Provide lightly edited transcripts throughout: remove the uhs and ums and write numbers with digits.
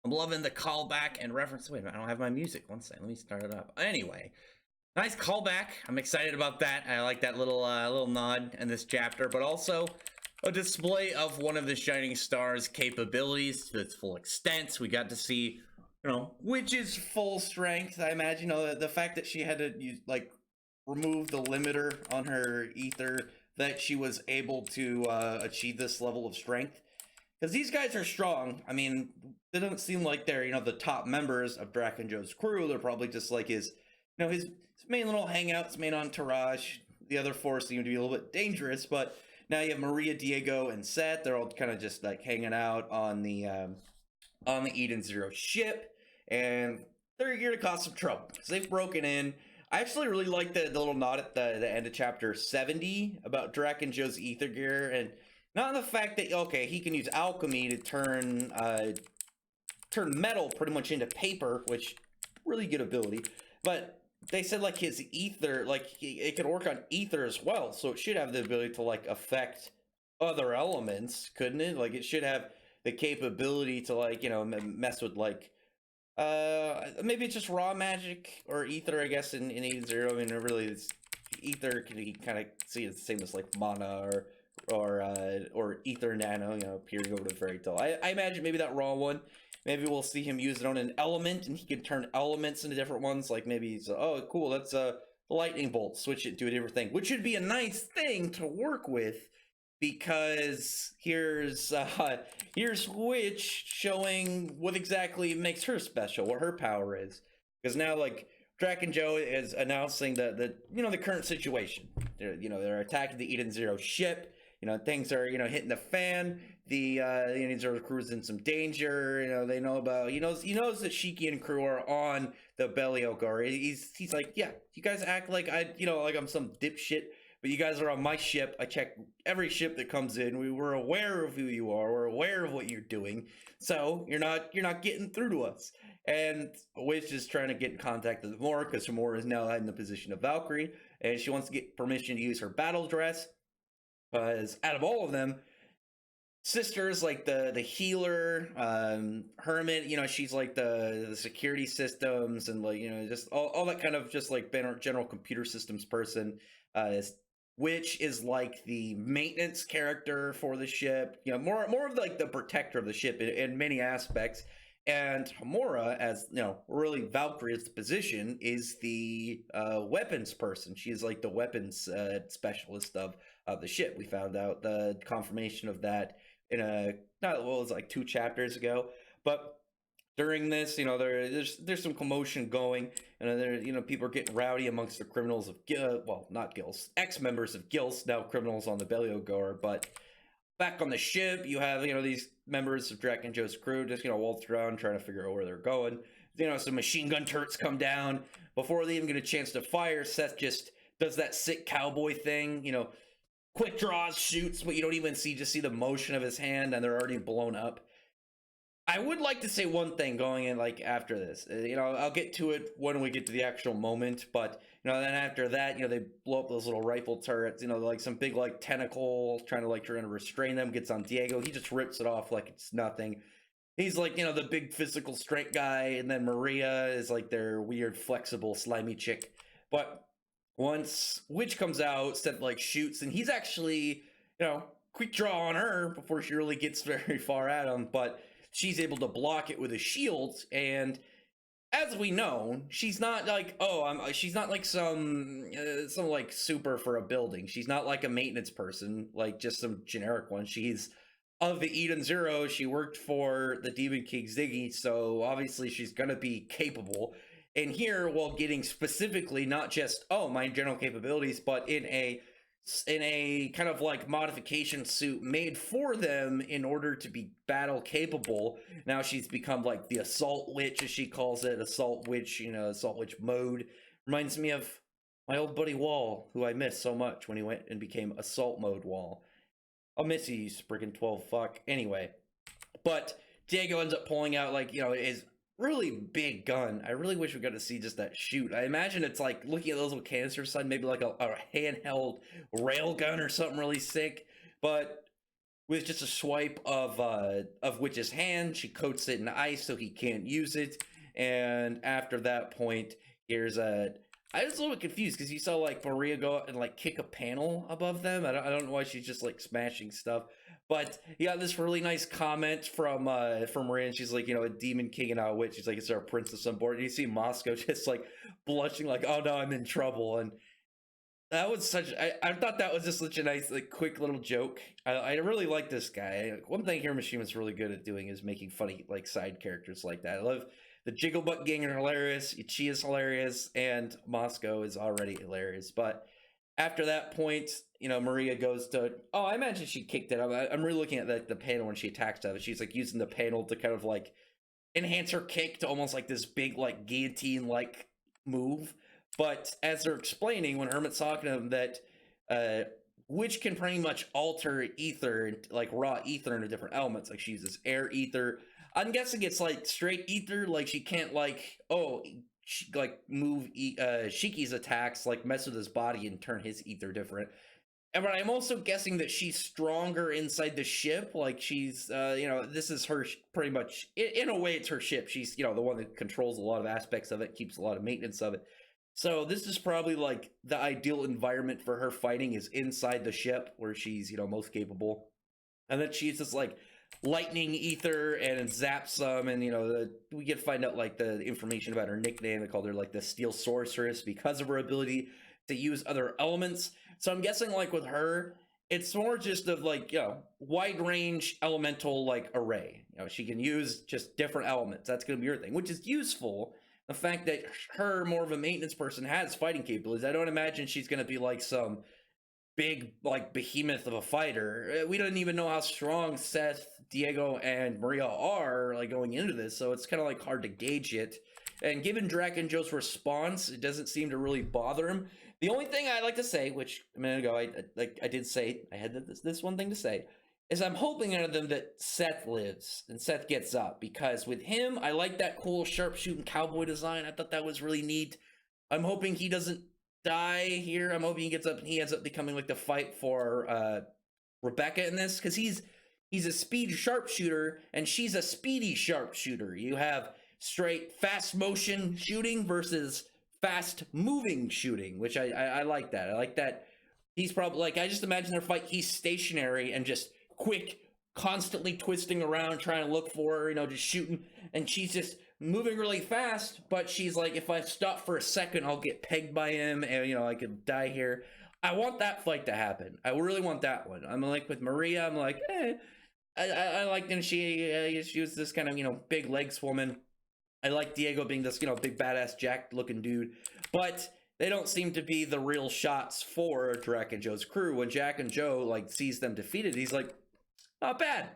I'm loving the callback and reference. Wait a minute, I don't have my music. One second, let me start it up. Anyway, nice callback. I'm excited about that. I like that little nod in this chapter, but also a display of one of the Shining Star's capabilities to its full extent. We got to see, Witch's full strength. I imagine, the fact that she had to use, remove the limiter on her ether, that she was able to achieve this level of strength. Because these guys are strong. I mean, they don't seem like they're, the top members of Draken Joe's crew. They're probably just like his main little hangouts, main entourage. The other four seem to be a little bit dangerous, but now you have Maria, Diego, and Seth. They're all kind of just like hanging out on the Eden Zero ship, and they're here to cause some trouble because they've broken in. I actually really like the little nod at the end of chapter 70 about Draken Joe's ether gear, and not the fact that, okay, he can use alchemy to turn metal pretty much into paper, which really good ability. But they said like his ether, it could work on ether as well, so it should have the ability to affect other elements, couldn't it? Like it should have the capability to mess with maybe it's just raw magic or ether, I guess, in Eden Zero. I mean, it really is ether. Can you kind of see it's the same as mana or ether nano, peering over to fairy tale. I imagine maybe that raw one, maybe we'll see him use it on an element and he can turn elements into different ones. Like maybe he's, oh cool, that's a lightning bolt, switch it to a different thing, which would be a nice thing to work with, because here's Witch showing what exactly makes her special, what her power is. Because now Draken Joe is announcing the current situation. They're attacking the Eden Zero ship. Things are, hitting the fan. The Eden Zero crew is in some danger. They know about, he knows that Shiki and crew are on the Beliogar. He's like, yeah, you guys act like I'm some dipshit, but you guys are on my ship. I check every ship that comes in. We were aware of who you are. We're aware of what you're doing. So you're not getting through to us. And Witch is trying to get in contact with Homura, because Homura is now in the position of Valkyrie, and she wants to get permission to use her battle dress. Because out of all of them, Sister's like the healer, Hermit, she's like the security systems and just all that kind of just general computer systems person. Witch is like the maintenance character for the ship, more of the protector of the ship in many aspects. And Homura, as really Valkyrie's position, is the weapons person. She's like the weapons specialist of the ship. We found out the confirmation of that in it was 2 chapters ago. But during this, there's some commotion going, and there, people are getting rowdy amongst the criminals of not Gils, ex-members of Gils, now criminals on the Beliogar. But back on the ship, you have these members of Draken Joe's crew just waltz around trying to figure out where they're going. Some machine gun turrets come down. Before they even get a chance to fire, Seth just does that sick cowboy thing, quick draws, shoots, but you don't even just see the motion of his hand, and they're already blown up. I would like to say one thing going in after this. I'll get to it when we get to the actual moment, but then after that, they blow up those little rifle turrets, some big tentacle trying to restrain them, gets on Diego. He just rips it off like it's nothing. He's the big physical strength guy, and then Maria is their weird flexible slimy chick. But once Witch comes out, Seth shoots, and he's actually, quick draw on her before she really gets very far at him, but she's able to block it with a shield. And as we know, she's not she's not some super for a building. She's not like a maintenance person, just some generic one. She's of the Eden Zero. She worked for the Demon King Ziggy, so obviously she's gonna be capable. And here, while getting specifically not just my general capabilities, but in a kind of modification suit made for them in order to be battle capable. Now she's become the Assault Witch, as she calls it, Assault Witch, Assault Witch mode. Reminds me of my old buddy Wall, who I missed so much when he went and became Assault Mode Wall. I'll miss you, friggin' 12 fuck. Anyway, but Diego ends up pulling out his really big gun. I really wish we got to see just that shoot. I imagine it's looking at those little canisters side, maybe a handheld rail gun or something really sick. But with just a swipe of Witch's hand. She coats it in ice so he can't use it. And after that point, here's a. I was a little bit confused because you saw like Maria go out and like kick a panel above them. I don't know why she's just like smashing stuff, but you got this really nice comment from Maria, and she's like, a demon king and not a witch. She's like, is there a princess on board? And you see Moscow just like blushing, like, oh no, I'm in trouble. And that was such. I thought that was just such a nice, like, quick little joke. I really like this guy. One thing Hiro Mishima's really good at doing is making funny, like, side characters like that. I love the Jigglebutt gang are hilarious. Ichi is hilarious, and Moscow is already hilarious. But after that point, Maria goes to. Oh, I imagine she kicked it. I'm really looking at the panel when she attacks of it. She's like using the panel to kind of like enhance her kick to almost like this big like guillotine like move. But as they're explaining, when Hermit's talking to them, that Witch can pretty much alter ether, like raw ether, into different elements. Like she uses air ether. I'm guessing it's like straight ether. Like she can't move Shiki's attacks, like mess with his body and turn his ether different. But I'm also guessing that she's stronger inside the ship. Like she's, this is her pretty much. In a way, it's her ship. She's, the one that controls a lot of aspects of it, keeps a lot of maintenance of it. So this is probably like the ideal environment for her fighting is inside the ship where she's, most capable. And then she uses like lightning ether and zaps some, and we get to find out like the information about her nickname. They called her like the Steel Sorceress because of her ability to use other elements. So I'm guessing like with her, it's more just of like, wide range elemental like array. She can use just different elements. That's going to be her thing, which is useful. The fact that her, more of a maintenance person, has fighting capabilities. I don't imagine she's going to be like some big like behemoth of a fighter. We don't even know how strong Seth, Diego, and Maria are like going into this, so it's kind of like hard to gauge it. And given Draken Joe's response, it doesn't seem to really bother him. The only thing I'd like to say, which a minute ago I did say, I had this one thing to say, is I'm hoping out of them that Seth lives and Seth gets up, because with him, I like that cool sharpshooting cowboy design. I thought that was really neat. I'm hoping he doesn't die here. I'm hoping he gets up and he ends up becoming like the fight for Rebecca in this, because he's a speed sharpshooter and she's a speedy sharpshooter. You have straight fast motion shooting versus fast moving shooting, which I like that. I like that. He's probably like, I just imagine their fight, he's stationary and just quick, constantly twisting around trying to look for her, just shooting, and she's just moving really fast. But she's like, if I stop for a second, I'll get pegged by him, and I could die here. I want that fight to happen. I really want that one. I'm like with Maria, I'm like, I like, and she was this kind of big legs woman. I like Diego being this big badass jacked looking dude, but they don't seem to be the real shots for Jack and Joe's crew. When Jack and Joe like sees them defeated, he's like, not bad.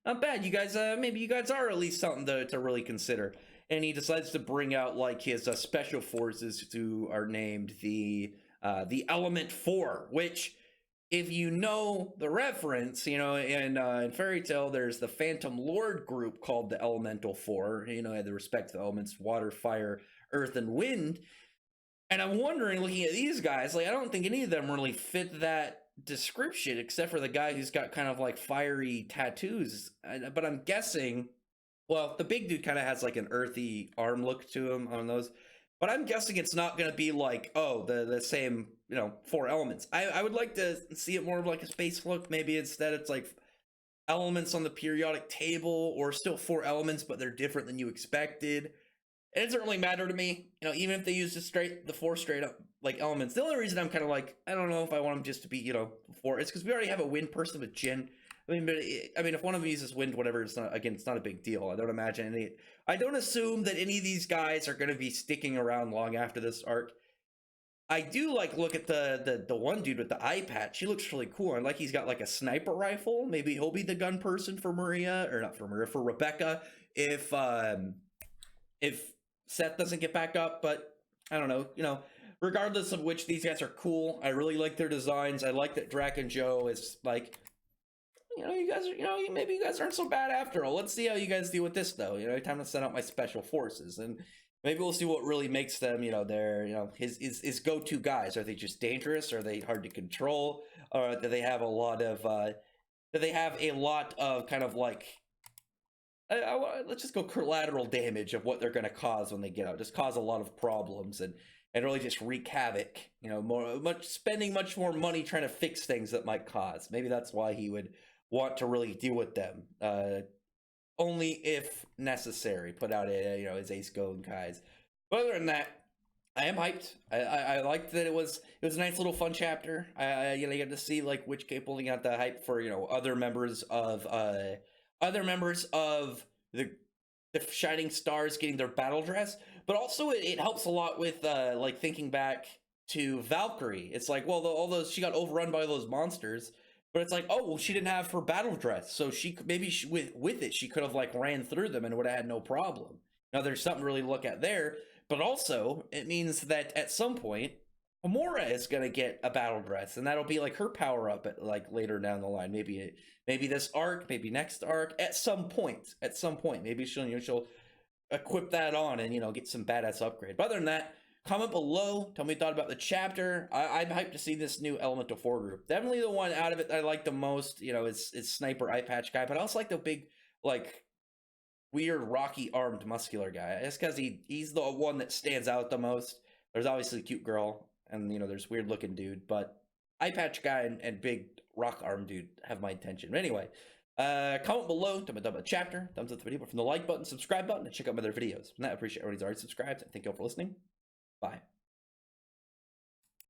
Not bad. You guys, maybe you guys are at least something to really consider. And he decides to bring out like his special forces, who are named the Element Four, which, if you know the reference, in Fairy Tail, there's the Phantom Lord group called the Elemental Four. Had the respective elements: water, fire, earth, and wind. And I'm wondering, looking at these guys, like, I don't think any of them really fit that description, except for the guy who's got kind of like fiery tattoos. But I'm guessing, well, the big dude kind of has like an earthy arm look to him on those. But I'm guessing it's not going to be like, the same, four elements. I would like to see it more of like a space look. Maybe instead it's like elements on the periodic table, or still four elements, but they're different than you expected. It doesn't really matter to me, even if they use the four straight up like elements. The only reason I'm kind of like, I don't know if I want them just to be, four, it's because we already have a wind person with Jin. But if one of them uses wind, whatever, it's not a big deal. I don't imagine I don't assume that any of these guys are going to be sticking around long after this arc. I do look at the one dude with the eye patch. He looks really cool. And like he's got like a sniper rifle. Maybe he'll be the gun person for Maria, or not for Maria, for Rebecca. If Seth doesn't get back up, but I don't know, regardless of which, these guys are cool. I really like their designs. I like that Drac and Joe is like, you guys are, maybe you guys aren't so bad after all. Let's see how you guys deal with this though. Time to send out my special forces, and maybe we'll see what really makes them, they're, his go-to guys. Are they just dangerous? Are they hard to control? Or do they have a lot of, that they have a lot of kind of like let's just go collateral damage of what they're going to cause when they get out. Just cause a lot of problems and really just wreak havoc. You know, spending much more money trying to fix things that might cause. Maybe that's why he would want to really deal with them. Only if necessary. Put out his Ace Go Kais. But other than that, I am hyped. I liked that it was a nice little fun chapter. You get to see like Witch Cape pulling out the hype for other members of the Shining Stars getting their battle dress, but also it helps a lot with like thinking back to Valkyrie. It's like, well, all those, she got overrun by those monsters, but it's like, oh well, she didn't have her battle dress, so with it she could have like ran through them and would have had no problem. Now there's something to really look at there, but also it means that at some point Amora is gonna get a battle dress, and that'll be like her power up at like later down the line. Maybe this arc, maybe next arc. At some point, maybe she'll equip that on and get some badass upgrade. But other than that, comment below. Tell me what you thought about the chapter. I'm hyped to see this new Elemental 4 group. Definitely the one out of it that I like the most. Is Sniper Eye Patch guy, but I also like the big like weird rocky armed muscular guy. Just because he's the one that stands out the most. There's obviously a cute girl, and there's weird looking dude, but Eye Patch guy and big rock arm dude have my attention. But anyway, comment below, tell me about the chapter, thumbs up the video, but from the like button, subscribe button, and check out my other videos. And I appreciate everybody's already subscribed. Thank you all for listening. Bye.